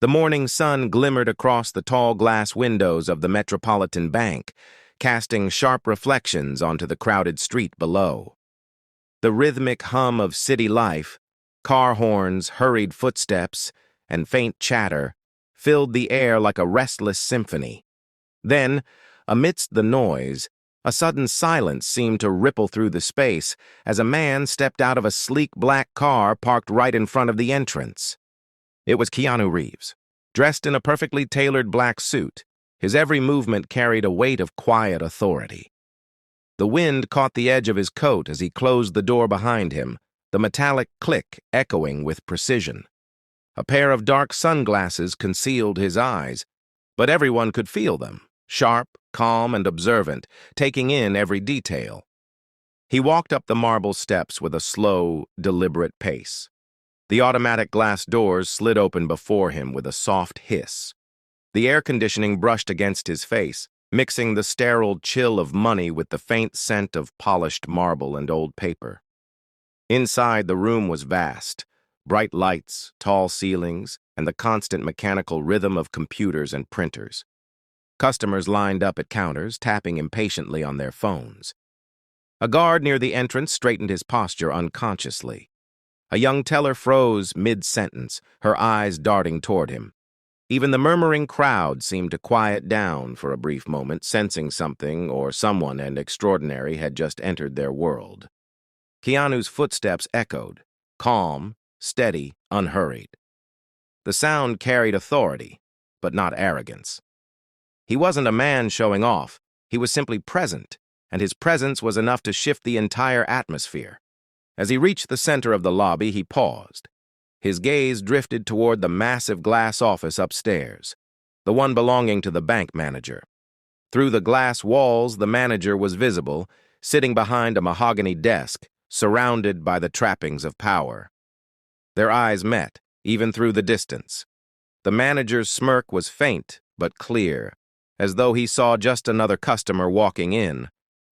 The morning sun glimmered across the tall glass windows of the Metropolitan Bank, casting sharp reflections onto the crowded street below. The rhythmic hum of city life, car horns, hurried footsteps, and faint chatter filled the air like a restless symphony. Then, amidst the noise, a sudden silence seemed to ripple through the space as a man stepped out of a sleek black car parked right in front of the entrance. It was Keanu Reeves, dressed in a perfectly tailored black suit. His every movement carried a weight of quiet authority. The wind caught the edge of his coat as he closed the door behind him, the metallic click echoing with precision. A pair of dark sunglasses concealed his eyes, but everyone could feel them, sharp, calm, and observant, taking in every detail. He walked up the marble steps with a slow, deliberate pace. The automatic glass doors slid open before him with a soft hiss. The air conditioning brushed against his face, mixing the sterile chill of money with the faint scent of polished marble and old paper. Inside, the room was vast. Bright lights, tall ceilings, and the constant mechanical rhythm of computers and printers. Customers lined up at counters, tapping impatiently on their phones. A guard near the entrance straightened his posture unconsciously. A young teller froze mid-sentence, her eyes darting toward him. Even the murmuring crowd seemed to quiet down for a brief moment, sensing something or someone and extraordinary had just entered their world. Keanu's footsteps echoed, calm, steady, unhurried. The sound carried authority, but not arrogance. He wasn't a man showing off, he was simply present, and his presence was enough to shift the entire atmosphere. As he reached the center of the lobby, he paused. His gaze drifted toward the massive glass office upstairs, the one belonging to the bank manager. Through the glass walls, the manager was visible, sitting behind a mahogany desk, surrounded by the trappings of power. Their eyes met, even through the distance. The manager's smirk was faint but clear, as though he saw just another customer walking in,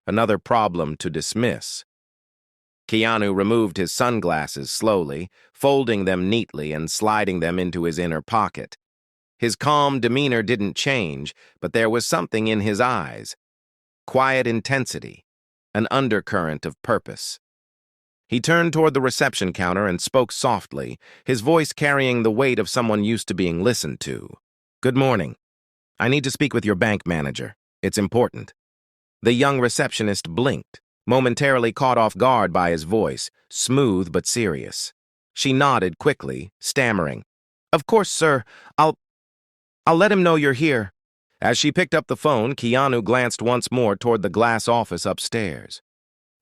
another problem to dismiss. Keanu removed his sunglasses slowly, folding them neatly and sliding them into his inner pocket. His calm demeanor didn't change, but there was something in his eyes. Quiet intensity, an undercurrent of purpose. He turned toward the reception counter and spoke softly, his voice carrying the weight of someone used to being listened to. "Good morning. I need to speak with your bank manager. It's important." The young receptionist blinked, momentarily caught off guard by his voice, smooth but serious. She nodded quickly, stammering, "Of course, sir. I'll let him know you're here." As she picked up the phone, Keanu glanced once more toward the glass office upstairs.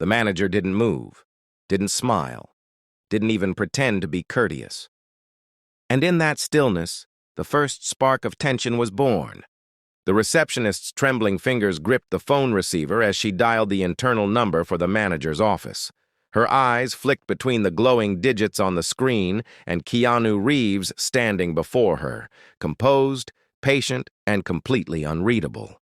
The manager didn't move, didn't smile, didn't even pretend to be courteous. And in that stillness, the first spark of tension was born. The receptionist's trembling fingers gripped the phone receiver as she dialed the internal number for the manager's office. Her eyes flicked between the glowing digits on the screen and Keanu Reeves standing before her, composed, patient, and completely unreadable.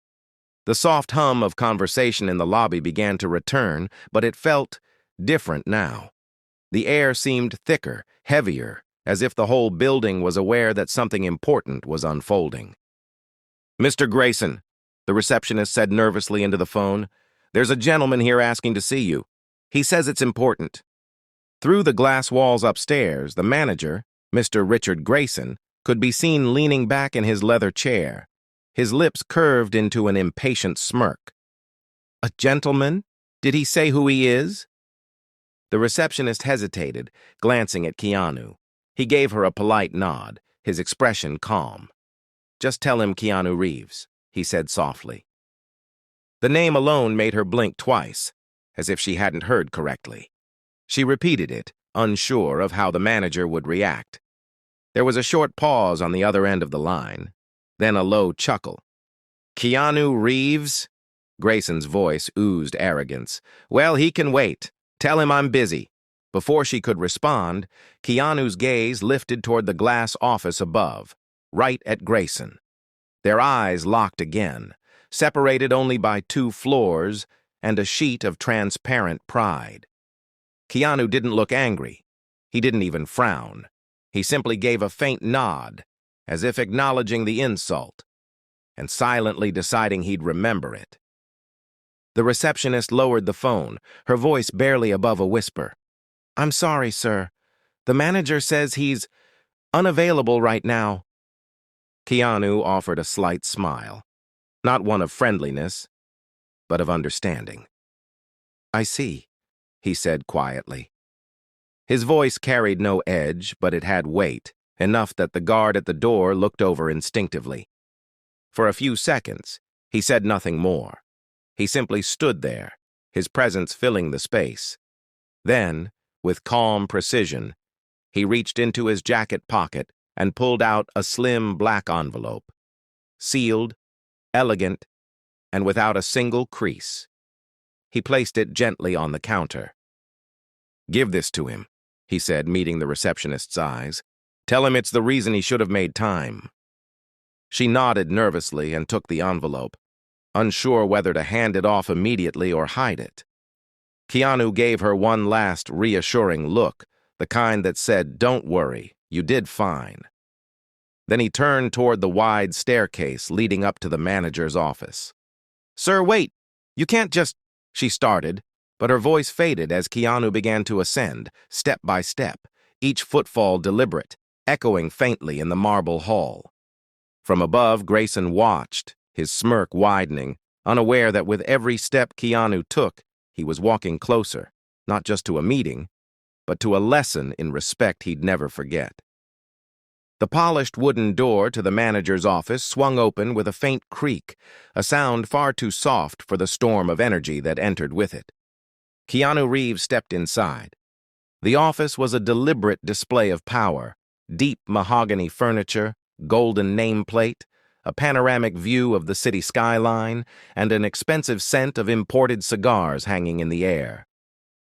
The soft hum of conversation in the lobby began to return, but it felt different now. The air seemed thicker, heavier, as if the whole building was aware that something important was unfolding. "Mr. Grayson," the receptionist said nervously into the phone, "there's a gentleman here asking to see you. He says it's important." Through the glass walls upstairs, the manager, Mr. Richard Grayson, could be seen leaning back in his leather chair, his lips curved into an impatient smirk. "A gentleman? Did he say who he is?" The receptionist hesitated, glancing at Keanu. He gave her a polite nod, his expression calm. "Just tell him Keanu Reeves," he said softly. The name alone made her blink twice, as if she hadn't heard correctly. She repeated it, unsure of how the manager would react. There was a short pause on the other end of the line, then a low chuckle. "Keanu Reeves?" Grayson's voice oozed arrogance. "Well, he can wait. Tell him I'm busy." Before she could respond, Keanu's gaze lifted toward the glass office above, right at Grayson. Their eyes locked again, separated only by 2 floors and a sheet of transparent pride. Keanu didn't look angry. He didn't even frown. He simply gave a faint nod, as if acknowledging the insult, and silently deciding he'd remember it. The receptionist lowered the phone, her voice barely above a whisper. "I'm sorry, sir. The manager says he's unavailable right now." Keanu offered a slight smile, not one of friendliness, but of understanding. "I see," he said quietly. His voice carried no edge, but it had weight, enough that the guard at the door looked over instinctively. For a few seconds, he said nothing more. He simply stood there, his presence filling the space. Then, with calm precision, he reached into his jacket pocket and pulled out a slim black envelope, sealed, elegant, and without a single crease. He placed it gently on the counter. "Give this to him," he said, meeting the receptionist's eyes. "Tell him it's the reason he should have made time." She nodded nervously and took the envelope, unsure whether to hand it off immediately or hide it. Keanu gave her one last reassuring look, the kind that said, "Don't worry, you did fine." Then he turned toward the wide staircase leading up to the manager's office. "Sir, wait! You can't just—" she started, but her voice faded as Keanu began to ascend, step by step, each footfall deliberate, echoing faintly in the marble hall. From above, Grayson watched, his smirk widening, unaware that with every step Keanu took, he was walking closer, not just to a meeting, but to a lesson in respect he'd never forget. The polished wooden door to the manager's office swung open with a faint creak, a sound far too soft for the storm of energy that entered with it. Keanu Reeves stepped inside. The office was a deliberate display of power, deep mahogany furniture, golden nameplate, a panoramic view of the city skyline, and an expensive scent of imported cigars hanging in the air.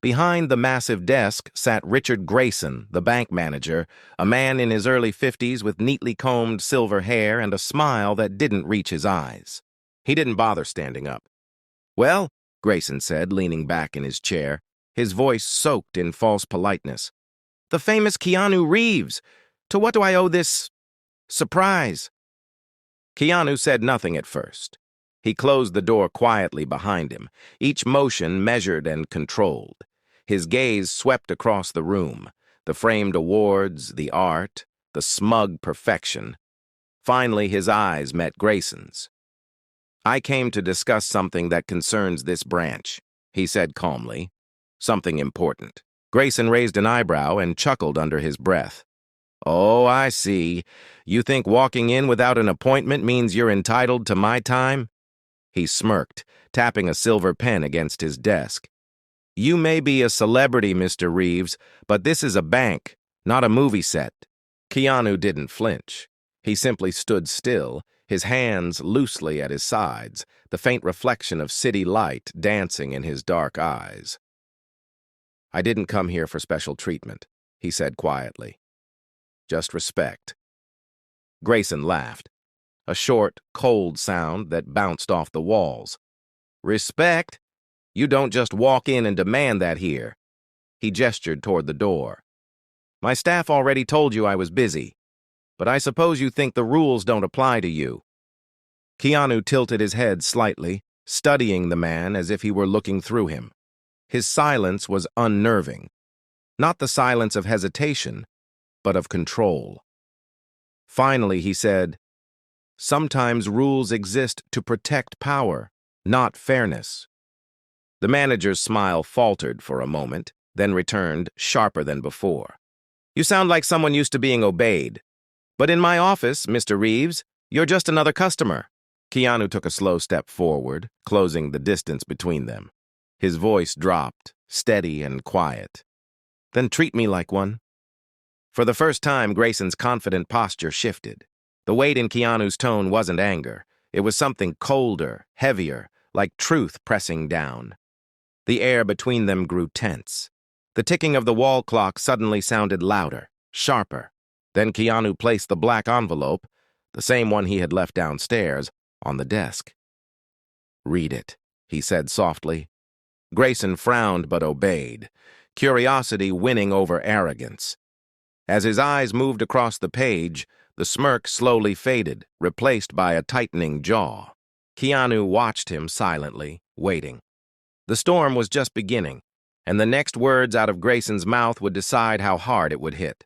Behind the massive desk sat Richard Grayson, the bank manager, a man in his early 50s with neatly combed silver hair and a smile that didn't reach his eyes. He didn't bother standing up. "Well," Grayson said, leaning back in his chair, his voice soaked in false politeness. "The famous Keanu Reeves! To what do I owe this surprise?" Keanu said nothing at first. He closed the door quietly behind him, each motion measured and controlled. His gaze swept across the room, the framed awards, the art, the smug perfection. Finally, his eyes met Grayson's. "I came to discuss something that concerns this branch," he said calmly. "Something important." Grayson raised an eyebrow and chuckled under his breath. "Oh, I see. You think walking in without an appointment means you're entitled to my time?" He smirked, tapping a silver pen against his desk. "You may be a celebrity, Mr. Reeves, but this is a bank, not a movie set." Keanu didn't flinch. He simply stood still, his hands loosely at his sides, the faint reflection of city light dancing in his dark eyes. "I didn't come here for special treatment," he said quietly. "Just respect." Grayson laughed, a short, cold sound that bounced off the walls. "Respect? You don't just walk in and demand that here." He gestured toward the door. "My staff already told you I was busy, but I suppose you think the rules don't apply to you." Keanu tilted his head slightly, studying the man as if he were looking through him. His silence was unnerving, not the silence of hesitation, but of control. Finally, he said, "Sometimes rules exist to protect power, not fairness." The manager's smile faltered for a moment, then returned, sharper than before. "You sound like someone used to being obeyed. But in my office, Mr. Reeves, you're just another customer." Keanu took a slow step forward, closing the distance between them. His voice dropped, steady and quiet. "Then treat me like one." For the first time, Grayson's confident posture shifted. The weight in Keanu's tone wasn't anger. It was something colder, heavier, like truth pressing down. The air between them grew tense. The ticking of the wall clock suddenly sounded louder, sharper. Then Keanu placed the black envelope, the same one he had left downstairs, on the desk. "Read it," he said softly. Grayson frowned but obeyed, curiosity winning over arrogance. As his eyes moved across the page, The smirk slowly faded, replaced by a tightening jaw. Keanu watched him silently, waiting. The storm was just beginning, and the next words out of Grayson's mouth would decide how hard it would hit.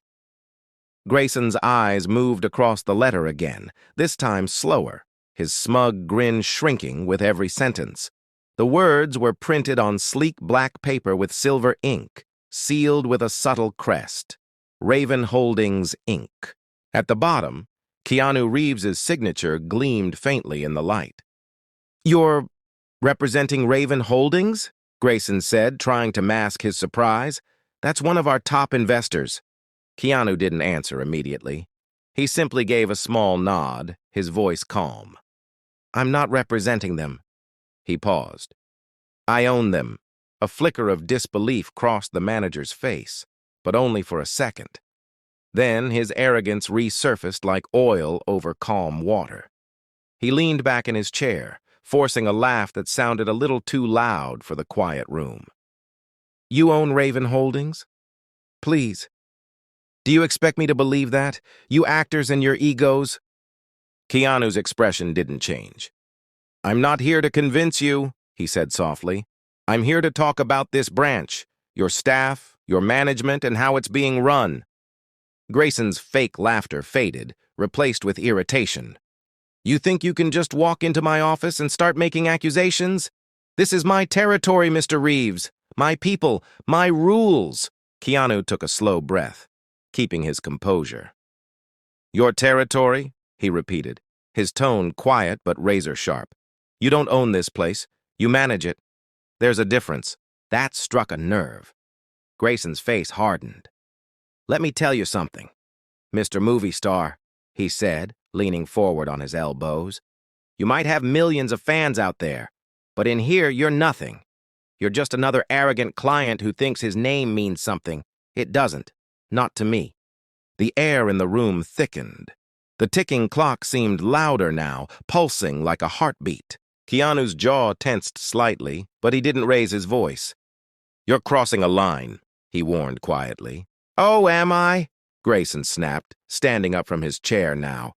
Grayson's eyes moved across the letter again, this time slower, his smug grin shrinking with every sentence. The words were printed on sleek black paper with silver ink, sealed with a subtle crest. Raven Holdings, Inc. At the bottom, Keanu Reeves' signature gleamed faintly in the light. "You're representing Raven Holdings?" Grayson said, trying to mask his surprise. "That's one of our top investors." Keanu didn't answer immediately. He simply gave a small nod, his voice calm. "I'm not representing them." He paused. "I own them." A flicker of disbelief crossed the manager's face, but only for a second. Then his arrogance resurfaced like oil over calm water. He leaned back in his chair, forcing a laugh that sounded a little too loud for the quiet room. "You own Raven Holdings? Please. Do you expect me to believe that? You actors and your egos?" Keanu's expression didn't change. "I'm not here to convince you," he said softly. "I'm here to talk about this branch, your staff, your management, and how it's being run." Grayson's fake laughter faded, replaced with irritation. "You think you can just walk into my office and start making accusations? This is my territory, Mr. Reeves. My people, my rules." Keanu took a slow breath, keeping his composure. "Your territory?" he repeated, his tone quiet but razor-sharp. "You don't own this place. You manage it. There's a difference." That struck a nerve. Grayson's face hardened. "Let me tell you something, Mr. Movie Star," he said, leaning forward on his elbows. "You might have millions of fans out there, but in here you're nothing. You're just another arrogant client who thinks his name means something. It doesn't. Not to me." The air in the room thickened. The ticking clock seemed louder now, pulsing like a heartbeat. Keanu's jaw tensed slightly, but he didn't raise his voice. "You're crossing a line," he warned quietly. "Oh, am I?" Grayson snapped, standing up from his chair now.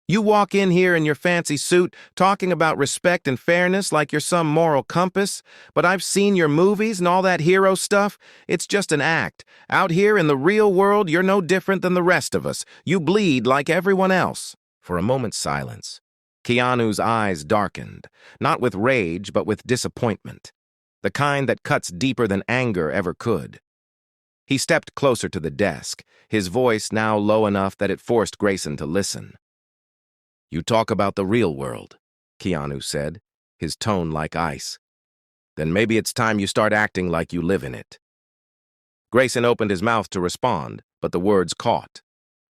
"You walk in here in your fancy suit, talking about respect and fairness like you're some moral compass, but I've seen your movies and all that hero stuff. It's just an act. Out here in the real world, you're no different than the rest of us. You bleed like everyone else." For a moment's silence, Keanu's eyes darkened, not with rage but with disappointment, the kind that cuts deeper than anger ever could. He stepped closer to the desk, his voice now low enough that it forced Grayson to listen. "You talk about the real world," Keanu said, his tone like ice. "Then maybe it's time you start acting like you live in it." Grayson opened his mouth to respond, but the words caught.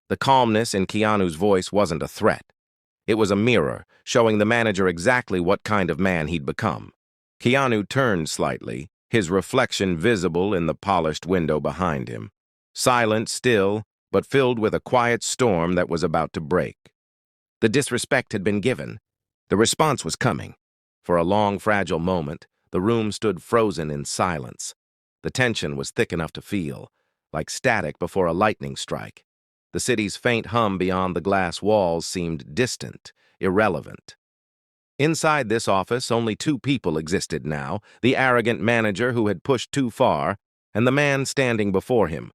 The calmness in Keanu's voice wasn't a threat. It was a mirror, showing the manager exactly what kind of man he'd become. Keanu turned slightly, his reflection visible in the polished window behind him. Silent still, but filled with a quiet storm that was about to break. The disrespect had been given. The response was coming. For a long, fragile moment, the room stood frozen in silence. The tension was thick enough to feel, like static before a lightning strike. The city's faint hum beyond the glass walls seemed distant, irrelevant. Inside this office, only two people existed now, the arrogant manager who had pushed too far, and the man standing before him,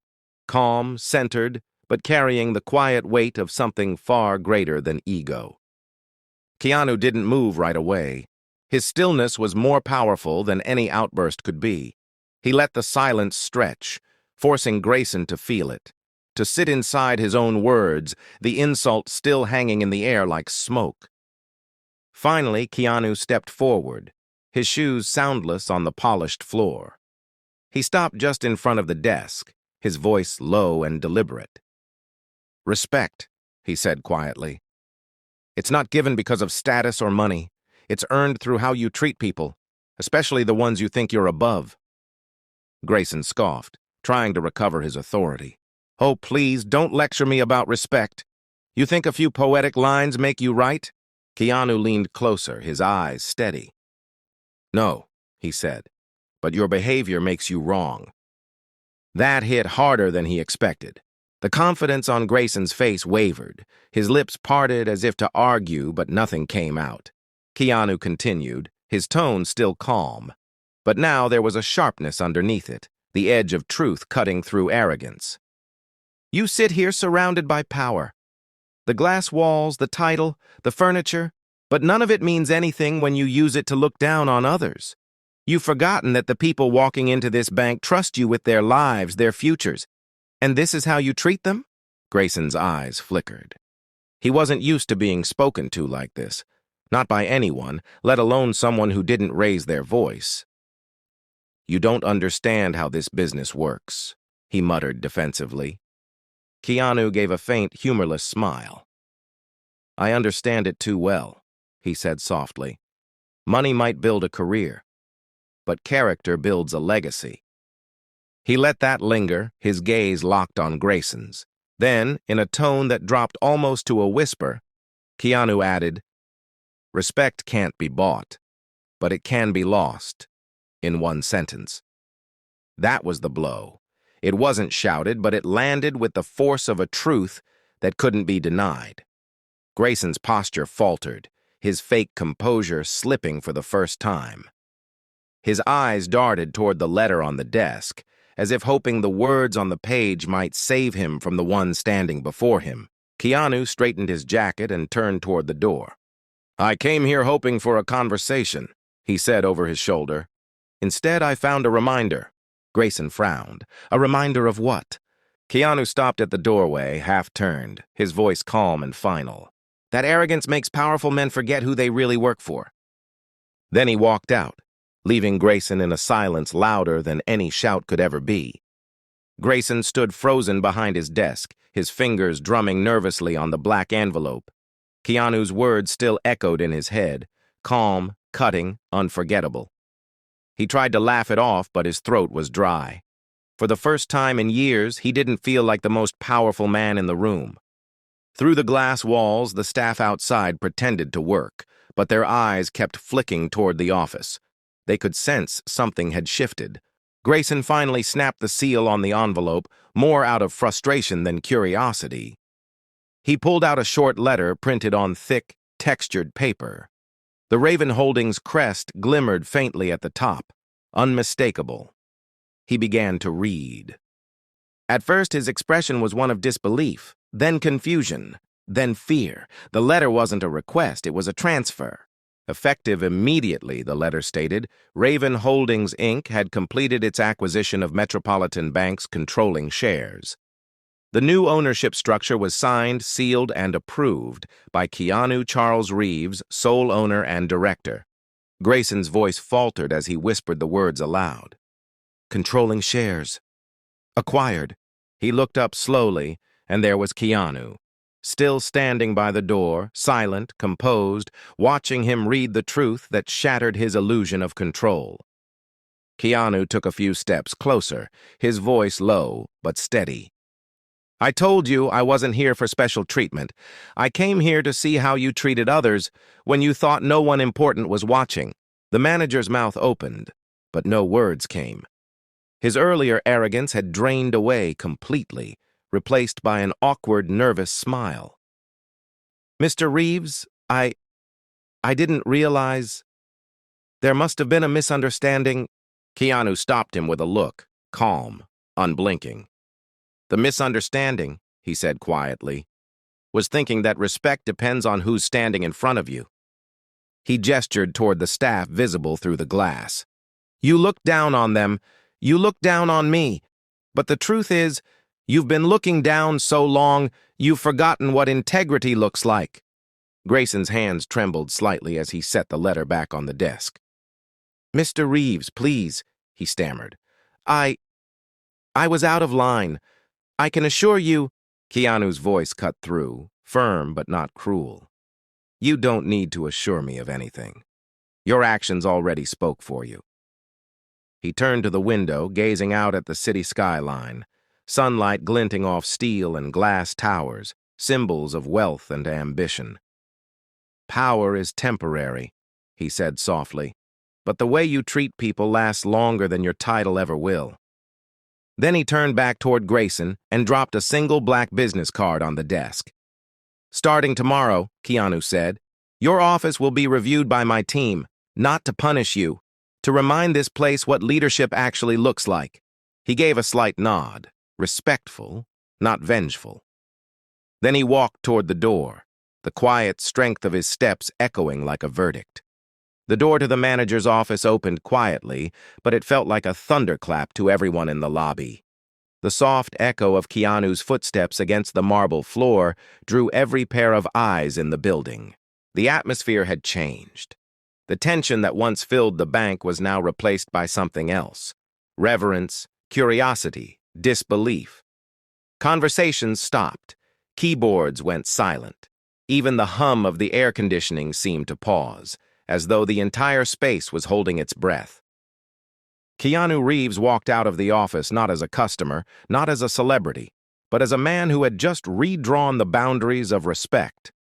calm, centered, but carrying the quiet weight of something far greater than ego. Keanu didn't move right away. His stillness was more powerful than any outburst could be. He let the silence stretch, forcing Grayson to feel it, to sit inside his own words, the insult still hanging in the air like smoke. Finally, Keanu stepped forward, his shoes soundless on the polished floor. He stopped just in front of the desk, his voice low and deliberate. "Respect," he said quietly. "It's not given because of status or money. It's earned through how you treat people, especially the ones you think you're above." Grayson scoffed, trying to recover his authority. "Oh, please, don't lecture me about respect. You think a few poetic lines make you right?" Keanu leaned closer, his eyes steady. "No," he said, "but your behavior makes you wrong." That hit harder than he expected. The confidence on Grayson's face wavered. His lips parted as if to argue, but nothing came out. Keanu continued, his tone still calm. But now there was a sharpness underneath it, the edge of truth cutting through arrogance. You sit here surrounded by power. The glass walls, the title, the furniture, but none of it means anything when you use it to look down on others. You've forgotten that the people walking into this bank trust you with their lives, their futures. And this is how you treat them? Grayson's eyes flickered. He wasn't used to being spoken to like this. Not by anyone, let alone someone who didn't raise their voice. You don't understand how this business works, he muttered defensively. Keanu gave a faint, humorless smile. I understand it too well, he said softly. Money might build a career, but character builds a legacy. He let that linger, his gaze locked on Grayson's. Then, in a tone that dropped almost to a whisper, Keanu added, Respect can't be bought, but it can be lost, in one sentence. That was the blow. It wasn't shouted, but it landed with the force of a truth that couldn't be denied. Grayson's posture faltered, his fake composure slipping for the first time. His eyes darted toward the letter on the desk, as if hoping the words on the page might save him from the one standing before him. Keanu straightened his jacket and turned toward the door. I came here hoping for a conversation, he said over his shoulder. Instead, I found a reminder. Grayson frowned. A reminder of what? Keanu stopped at the doorway, half-turned, his voice calm and final. That arrogance makes powerful men forget who they really work for. Then he walked out, leaving Grayson in a silence louder than any shout could ever be. Grayson stood frozen behind his desk, his fingers drumming nervously on the black envelope. Keanu's words still echoed in his head, calm, cutting, unforgettable. He tried to laugh it off, but his throat was dry. For the first time in years, he didn't feel like the most powerful man in the room. Through the glass walls, the staff outside pretended to work, but their eyes kept flicking toward the office. They could sense something had shifted. Grayson finally snapped the seal on the envelope, more out of frustration than curiosity. He pulled out a short letter printed on thick, textured paper. The Raven Holdings crest glimmered faintly at the top, unmistakable. He began to read. At first, his expression was one of disbelief, then confusion, then fear. The letter wasn't a request, it was a transfer. Effective immediately, the letter stated, Raven Holdings, Inc. had completed its acquisition of Metropolitan Bank's controlling shares. The new ownership structure was signed, sealed, and approved by Keanu Charles Reeves, sole owner and director. Grayson's voice faltered as he whispered the words aloud. Controlling shares. Acquired. He looked up slowly, and there was Keanu, still standing by the door, silent, composed, watching him read the truth that shattered his illusion of control. Keanu took a few steps closer, his voice low but steady. I told you I wasn't here for special treatment. I came here to see how you treated others when you thought no one important was watching. The manager's mouth opened, but no words came. His earlier arrogance had drained away completely, replaced by an awkward, nervous smile. Mr. Reeves, I didn't realize. There must have been a misunderstanding. Keanu stopped him with a look, calm, unblinking. The misunderstanding, he said quietly, was thinking that respect depends on who's standing in front of you. He gestured toward the staff visible through the glass. You look down on them, you look down on me. But the truth is, you've been looking down so long, you've forgotten what integrity looks like. Grayson's hands trembled slightly as he set the letter back on the desk. Mr. Reeves, please, he stammered. I was out of line. I can assure you, Keanu's voice cut through, firm but not cruel. You don't need to assure me of anything. Your actions already spoke for you. He turned to the window, gazing out at the city skyline, sunlight glinting off steel and glass towers, symbols of wealth and ambition. Power is temporary, he said softly, but the way you treat people lasts longer than your title ever will. Then he turned back toward Grayson and dropped a single black business card on the desk. "Starting tomorrow," Keanu said, "your office will be reviewed by my team, not to punish you, to remind this place what leadership actually looks like." He gave a slight nod, respectful, not vengeful. Then he walked toward the door, the quiet strength of his steps echoing like a verdict. The door to the manager's office opened quietly, but it felt like a thunderclap to everyone in the lobby. The soft echo of Keanu's footsteps against the marble floor drew every pair of eyes in the building. The atmosphere had changed. The tension that once filled the bank was now replaced by something else: reverence, curiosity, disbelief. Conversations stopped. Keyboards went silent. Even the hum of the air conditioning seemed to pause, as though the entire space was holding its breath. Keanu Reeves walked out of the office not as a customer, not as a celebrity, but as a man who had just redrawn the boundaries of respect.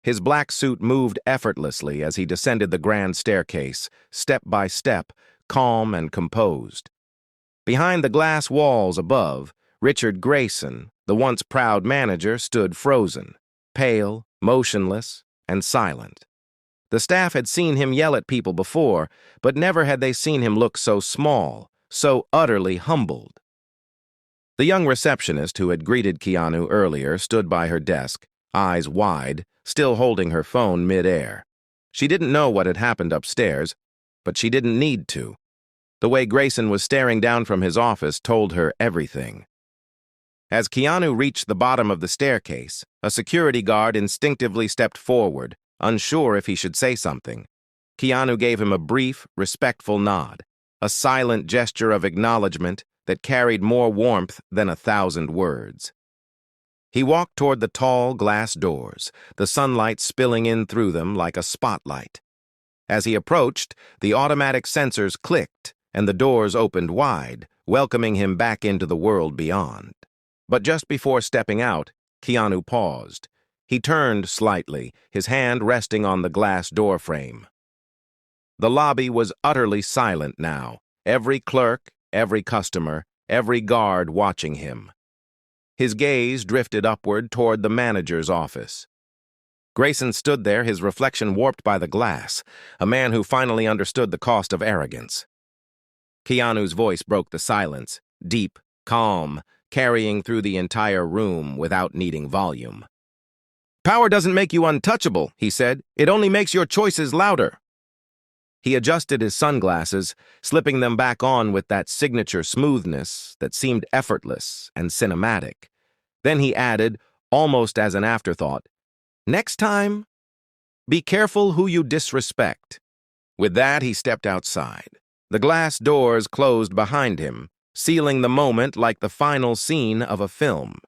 His black suit moved effortlessly as he descended the grand staircase, step by step, calm and composed. Behind the glass walls above, Richard Grayson, the once proud manager, stood frozen, pale, motionless, and silent. The staff had seen him yell at people before, but never had they seen him look so small, so utterly humbled. The young receptionist who had greeted Keanu earlier stood by her desk, eyes wide, still holding her phone mid-air. She didn't know what had happened upstairs, but she didn't need to. The way Grayson was staring down from his office told her everything. As Keanu reached the bottom of the staircase, a security guard instinctively stepped forward, unsure if he should say something. Keanu gave him a brief, respectful nod, a silent gesture of acknowledgement that carried more warmth than 1,000 words. He walked toward the tall glass doors, the sunlight spilling in through them like a spotlight. As he approached, the automatic sensors clicked and the doors opened wide, welcoming him back into the world beyond. But just before stepping out, Keanu paused. He turned slightly, his hand resting on the glass doorframe. The lobby was utterly silent now, every clerk, every customer, every guard watching him. His gaze drifted upward toward the manager's office. Grayson stood there, his reflection warped by the glass, a man who finally understood the cost of arrogance. Keanu's voice broke the silence, deep, calm, carrying through the entire room without needing volume. "Power doesn't make you untouchable," he said. "It only makes your choices louder." He adjusted his sunglasses, slipping them back on with that signature smoothness that seemed effortless and cinematic. Then he added, almost as an afterthought, "Next time, be careful who you disrespect." With that, he stepped outside. The glass doors closed behind him, sealing the moment like the final scene of a film.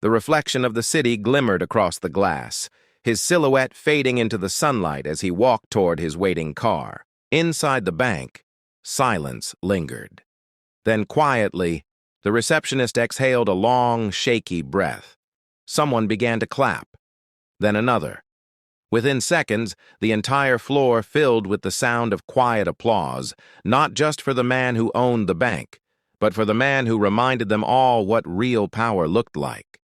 The reflection of the city glimmered across the glass, his silhouette fading into the sunlight as he walked toward his waiting car. Inside the bank, silence lingered. Then quietly, the receptionist exhaled a long, shaky breath. Someone began to clap, then another. Within seconds, the entire floor filled with the sound of quiet applause, not just for the man who owned the bank, but for the man who reminded them all what real power looked like.